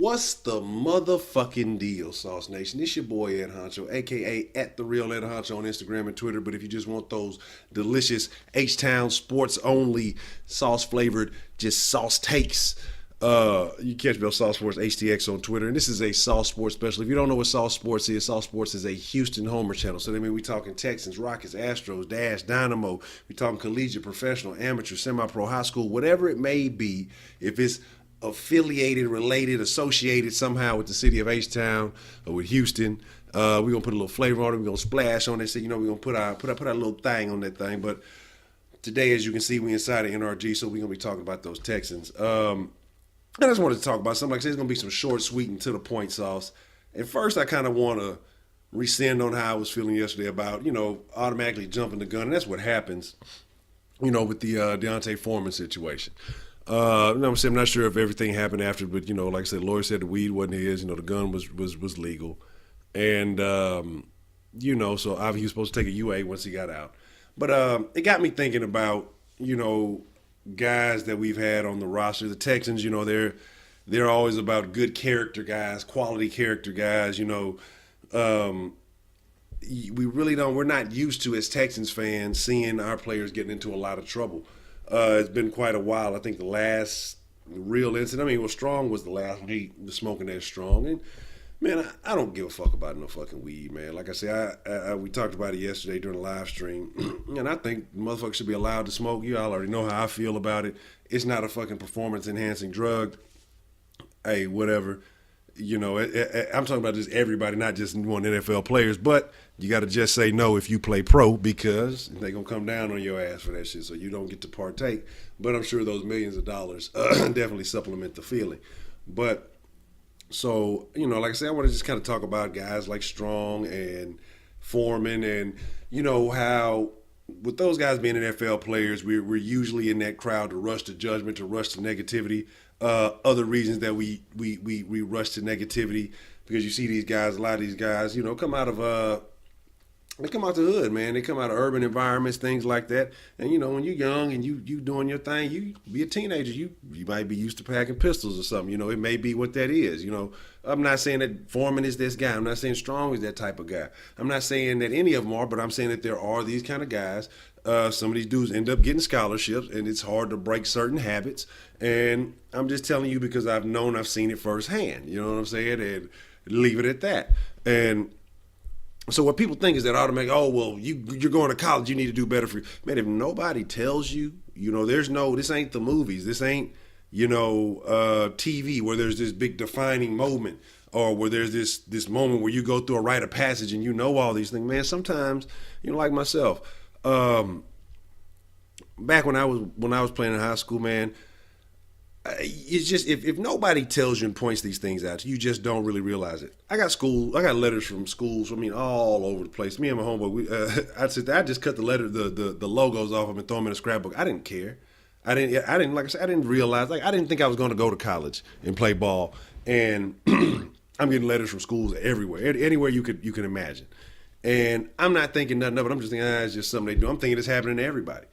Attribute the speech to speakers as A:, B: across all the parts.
A: What's the motherfucking deal, Sauce Nation? It's your boy Ed Honcho, aka at the real Ed Honcho on Instagram and Twitter. But if you just want those delicious HTOWN SPORTS only sauce flavored, just sauce takes, you catch me on Sauce Sports HTX on Twitter. And this is a Sauce Sports special. If you don't know what Sauce Sports is a Houston Homer channel. So that means we talking Texans, Rockets, Astros, Dash, Dynamo. We talking collegiate, professional, amateur, semi-pro, high school, whatever it may be. If it's affiliated, related, associated somehow with the city of H-Town or with Houston, we're gonna put a little flavor on it. We're gonna splash on it. So we're gonna put our little thing on that thing. But today, as you can see, we inside of NRG, so we're gonna be talking about those Texans. I just wanted to talk about something. Like I said, it's gonna be some short, sweet, and to the point sauce. And first, I kind of want to rescind on how I was feeling yesterday about automatically jumping the gun, and that's what happens, with the D'Onta Foreman situation. I'm not sure if everything happened after, but like I said, the lawyer said the weed wasn't his. The gun was legal, and so obviously he was supposed to take a UA once he got out. But it got me thinking about guys that we've had on the roster. The Texans, they're always about good character guys, quality character guys. We're not used to, as Texans fans, seeing our players getting into a lot of trouble. It's been quite a while. I think the last real incident, Strong was the last week, the smoking that Strong. And, man, I don't give a fuck about no fucking weed, man. Like I said, we talked about it yesterday during the live stream. And I think motherfuckers should be allowed to smoke. You all already know how I feel about it. It's not a fucking performance-enhancing drug. Hey, whatever. I'm talking about just everybody, not just one NFL players. But you got to just say no if you play pro, because they're going to come down on your ass for that shit, so you don't get to partake. But I'm sure those millions of dollars definitely supplement the feeling. But, so, like I said, I want to just kind of talk about guys like Strong and Foreman and, how with those guys being NFL players, we're usually in that crowd to rush to judgment, to rush to negativity. Other reasons that we rush to negativity, because you see these guys, a lot of these guys, come out of they come out the hood, man. They come out of urban environments, things like that. And when you're young and you doing your thing, you be a teenager, you might be used to packing pistols or something. It may be what that is. I'm not saying that Foreman is this guy. I'm not saying Strong is that type of guy. I'm not saying that any of them are, but I'm saying that there are these kind of guys. Some of these dudes end up getting scholarships, and it's hard to break certain habits. And I'm just telling you because I've seen it firsthand. You know what I'm saying? And leave it at that. And so what people think is that automatic, you're going to college, you need to do better for you. Man, if nobody tells you, this ain't the movies. This ain't, TV where there's this big defining moment, or where there's this moment where you go through a rite of passage and all these things. Man, sometimes, like myself, back when I was playing in high school, man, it's just if nobody tells you and points these things out, you just don't really realize it. I got letters from schools. All over the place. Me and my homeboy, I just cut the logos off them and throw them in a scrapbook. I didn't care. I didn't like I said, I didn't realize. I didn't think I was going to go to college and play ball. And I'm getting letters from schools everywhere, anywhere you could imagine. And I'm not thinking nothing of it. I'm just thinking, it's just something they do. I'm thinking it's happening to everybody.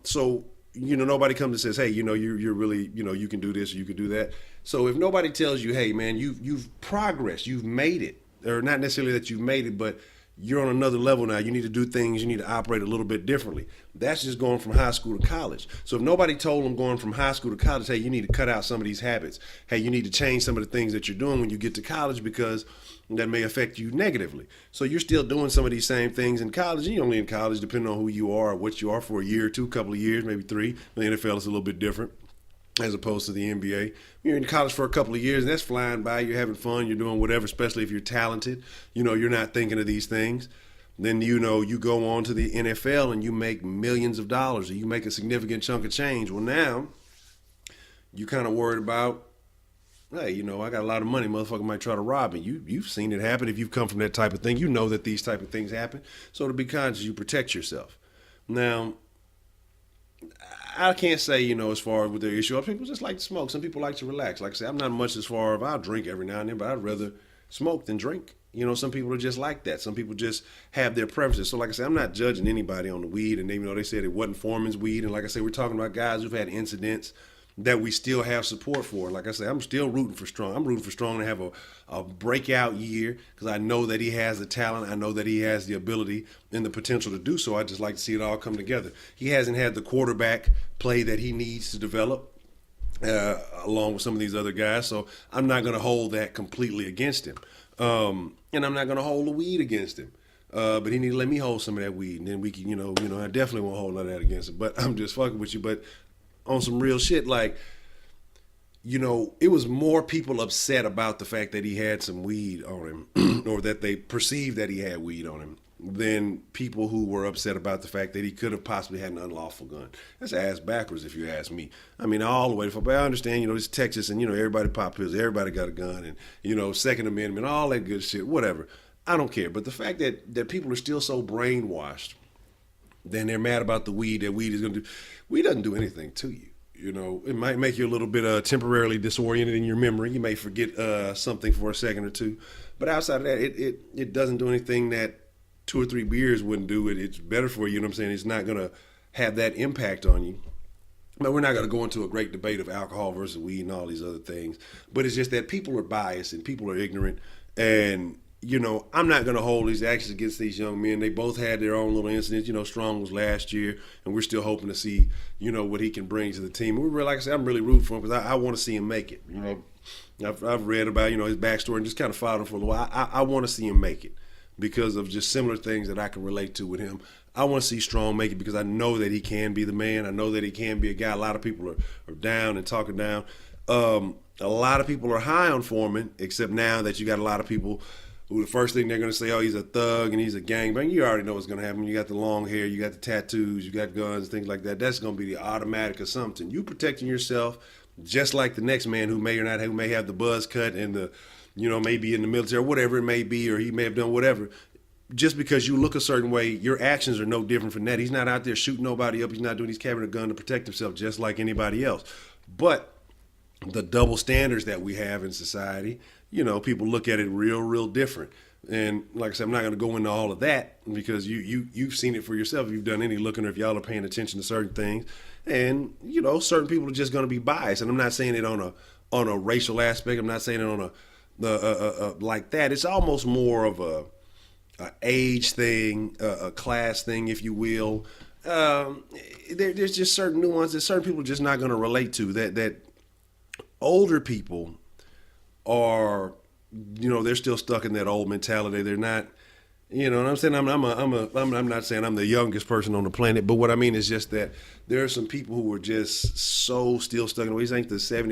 A: So. Nobody comes and says, hey, you're really, you can do this or you can do that. So if nobody tells you, hey, man, you've progressed, you've made it, or not necessarily that you've made it, but you're on another level now. You need to do things. You need to operate a little bit differently. That's just going from high school to college. So if nobody told them going from high school to college, hey, you need to cut out some of these habits. Hey, you need to change some of the things that you're doing when you get to college, because that may affect you negatively. So you're still doing some of these same things in college, and you're only in college depending on who you are or what you are for a year or two, couple of years, maybe 3. The NFL is a little bit different as opposed to the NBA. You're in college for a couple of years, and that's flying by. You're having fun. You're doing whatever, especially if you're talented. You're not thinking of these things. Then, you go on to the NFL and you make millions of dollars, or you make a significant chunk of change. Well, now you kind of worried about, hey, I got a lot of money. Motherfucker might try to rob me. You've seen it happen. If you've come from that type of thing, you know that these type of things happen. So to be conscious, you protect yourself. Now, I can't say, as far as with their issue, some people just like to smoke. Some people like to relax. Like I say, I'm not much as far as I'll drink every now and then, but I'd rather smoke than drink. Some people are just like that. Some people just have their preferences. So like I said, I'm not judging anybody on the weed. And even though they said it wasn't Foreman's weed, and like I said, we're talking about guys who've had incidents that we still have support for. Like I said, I'm still rooting for Strong. I'm rooting for Strong to have a breakout year because I know that he has the talent. I know that he has the ability and the potential to do so. I just like to see it all come together. He hasn't had the quarterback play that he needs to develop. Along with some of these other guys, so I'm not going to hold that completely against him, and I'm not going to hold the weed against him. But he need to let me hold some of that weed, and then we can, I definitely won't hold none of that against him. But I'm just fucking with you. But on some real shit, like, it was more people upset about the fact that he had some weed on him, or that they perceived that he had weed on him, than people who were upset about the fact that he could have possibly had an unlawful gun. That's ass backwards, if you ask me. I mean, all the way. But I understand, it's Texas, and everybody pop pills, everybody got a gun, and Second Amendment, all that good shit, whatever. I don't care. But the fact that people are still so brainwashed, then they're mad about the weed. That weed is going to do. Weed doesn't do anything to you. It might make you a little bit temporarily disoriented in your memory. You may forget something for a second or two. But outside of that, it doesn't do anything that 2 or 3 beers wouldn't do it. It's better for you. You know what I'm saying? It's not going to have that impact on you. But we're not going to go into a great debate of alcohol versus weed and all these other things. But it's just that people are biased and people are ignorant. And, I'm not going to hold these actions against these young men. They both had their own little incidents. Strong was last year, and we're still hoping to see, what he can bring to the team. Like I said, I'm really rooting for him because I want to see him make it. I've read about, his backstory and just kind of followed him for a little while. I want to see him make it, because of just similar things that I can relate to with him. I want to see Strong make it because I know that he can be the man. I know that he can be a guy. A lot of people are down and talking down. A lot of people are high on Foreman, except now that you got a lot of people who the first thing they're going to say, oh, he's a thug and he's a gangbanger. You already know what's going to happen. You got the long hair, you got the tattoos, you got guns, things like that. That's going to be the automatic assumption. You protecting yourself just like the next man who may have the buzz cut and the maybe in the military, whatever it may be, or he may have done whatever. Just because you look a certain way, your actions are no different from that. He's not out there shooting nobody up. He's not doing, he's carrying a gun to protect himself just like anybody else. But the double standards that we have in society, people look at it real different. And like I said, I'm not going to go into all of that because you've seen it for yourself. If you've done any looking, or if y'all are paying attention to certain things. And, certain people are just going to be biased. And I'm not saying it on a racial aspect. I'm not saying it on a like that. It's almost more of a age thing, a class thing, if you will. There's just certain nuances that certain people are just not going to relate to. That older people are, they're still stuck in that old mentality. They're not, what I'm saying? I'm not saying I'm the youngest person on the planet, but what I mean is just that there are some people who are just so still stuck in the way. This ain't the 70s,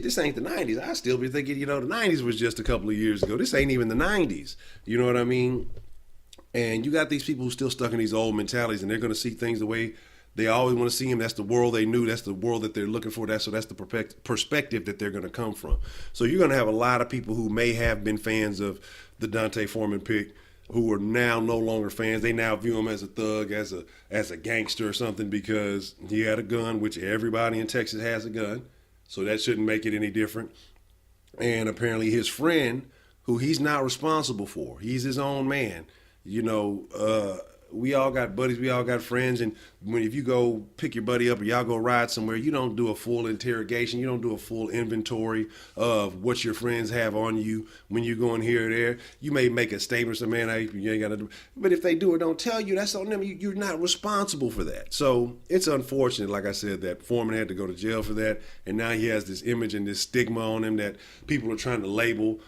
A: this ain't the 90s. I still be thinking, the 90s was just a couple of years ago. This ain't even the 90s. You know what I mean? And you got these people who still stuck in these old mentalities, and they're going to see things the way they always want to see them. That's the world they knew. That's the world that they're looking for. That's the perspective that they're going to come from. So you're going to have a lot of people who may have been fans of the D'Onta Foreman pick, who are now no longer fans. They now view him as a thug, as a gangster or something, because he had a gun, which everybody in Texas has a gun. So that shouldn't make it any different. And apparently his friend, who he's not responsible for, he's his own man. We all got buddies, we all got friends, and if you go pick your buddy up or y'all go ride somewhere, you don't do a full interrogation, you don't do a full inventory of what your friends have on you when you go in here or there. You may make a statement, so man, you ain't got to do. But if they do or don't tell you, that's on them. You're not responsible for that. So it's unfortunate, like I said, that Foreman had to go to jail for that, and now he has this image and this stigma on him that people are trying to label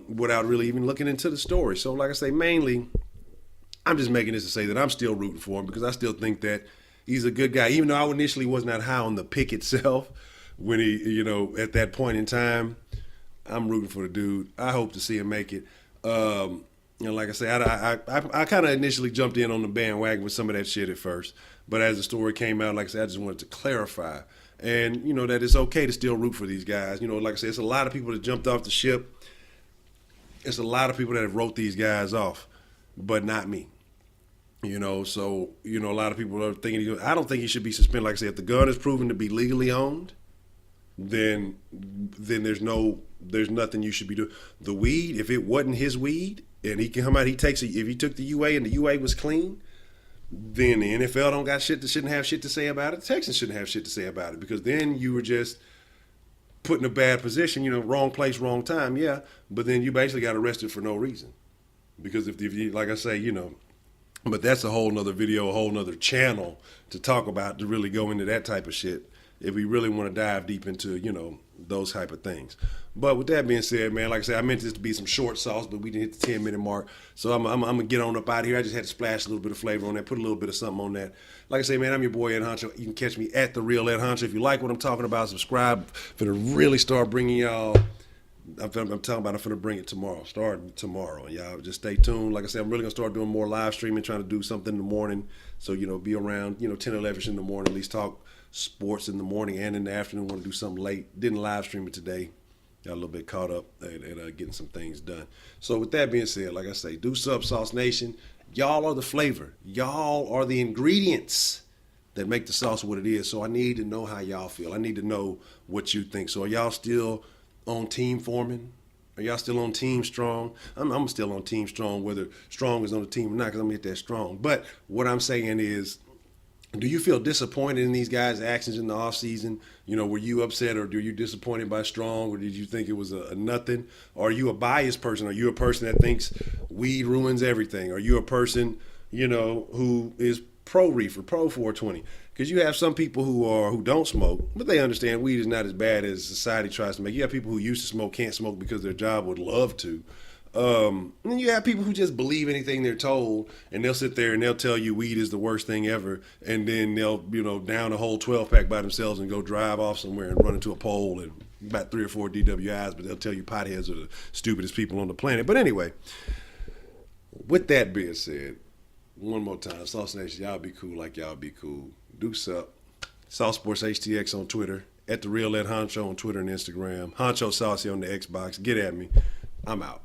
A: without really even looking into the story. So like I say, mainly, I'm just making this to say that I'm still rooting for him because I still think that he's a good guy. Even though I initially was not high on the pick itself when he, at that point in time, I'm rooting for the dude. I hope to see him make it. Like I say, I kind of initially jumped in on the bandwagon with some of that shit at first. But as the story came out, like I said, I just wanted to clarify. And, that it's okay to still root for these guys. Like I said, it's a lot of people that jumped off the ship. It's a lot of people that have wrote these guys off, but not me. So, a lot of people are thinking, I don't think he should be suspended. Like I said, if the gun is proven to be legally owned, then there's nothing you should be doing. The weed, if it wasn't his weed, and he can come out, if he took the UA and the UA was clean, then the NFL don't got shit that shouldn't have shit to say about it. The Texans shouldn't have shit to say about it because then you were just put in a bad position, wrong place, wrong time, yeah. But then you basically got arrested for no reason. Because if you, like I say, but that's a whole nother video, a whole nother channel to talk about, to really go into that type of shit if we really want to dive deep into, those type of things. But with that being said, man, like I said, I meant this to be some short sauce, but we didn't hit the 10-minute mark. So I'm going to get on up out of here. I just had to splash a little bit of flavor on that, put a little bit of something on that. Like I say, man, I'm your boy, Ed Honcho. You can catch me at The Real Ed Honcho. If you like what I'm talking about, subscribe. I'm going to really start bringing y'all, I'm going to bring it tomorrow, starting tomorrow. And y'all just stay tuned. Like I said, I'm really going to start doing more live streaming, trying to do something in the morning. So, be around, 10 or 11 in the morning, at least talk sports in the morning and in the afternoon. Want to do something late. Didn't live stream it today. Got a little bit caught up at getting some things done. So with that being said, like I say, do sub SauceNation. Y'all are the flavor. Y'all are the ingredients that make the sauce what it is. So I need to know how y'all feel. I need to know what you think. So are y'all still on Team Foreman? Are y'all still on Team Strong? I'm still on Team Strong, whether Strong is on the team or not, because I'm going to get that strong. But what I'm saying is, do you feel disappointed in these guys' actions in the offseason? Were you upset, or were you disappointed by Strong, or did you think it was a nothing? Or are you a biased person? Are you a person that thinks weed ruins everything? Are you a person, who is pro-reefer, pro-420? Because you have some people who don't smoke, but they understand weed is not as bad as society tries to make. You have people who used to smoke, can't smoke because their job would love to. And then you have people who just believe anything they're told, and they'll sit there and they'll tell you weed is the worst thing ever, and then they'll, down a whole 12-pack by themselves and go drive off somewhere and run into a pole and about 3 or 4 DWIs, but they'll tell you potheads are the stupidest people on the planet. But anyway, with that being said, one more time, SauceNation, y'all be cool like y'all be cool. Deuce up. Sauce Sports HTX on Twitter, at The Real Ed Honcho on Twitter and Instagram, HonchoSaucy on the Xbox. Get at me. I'm out.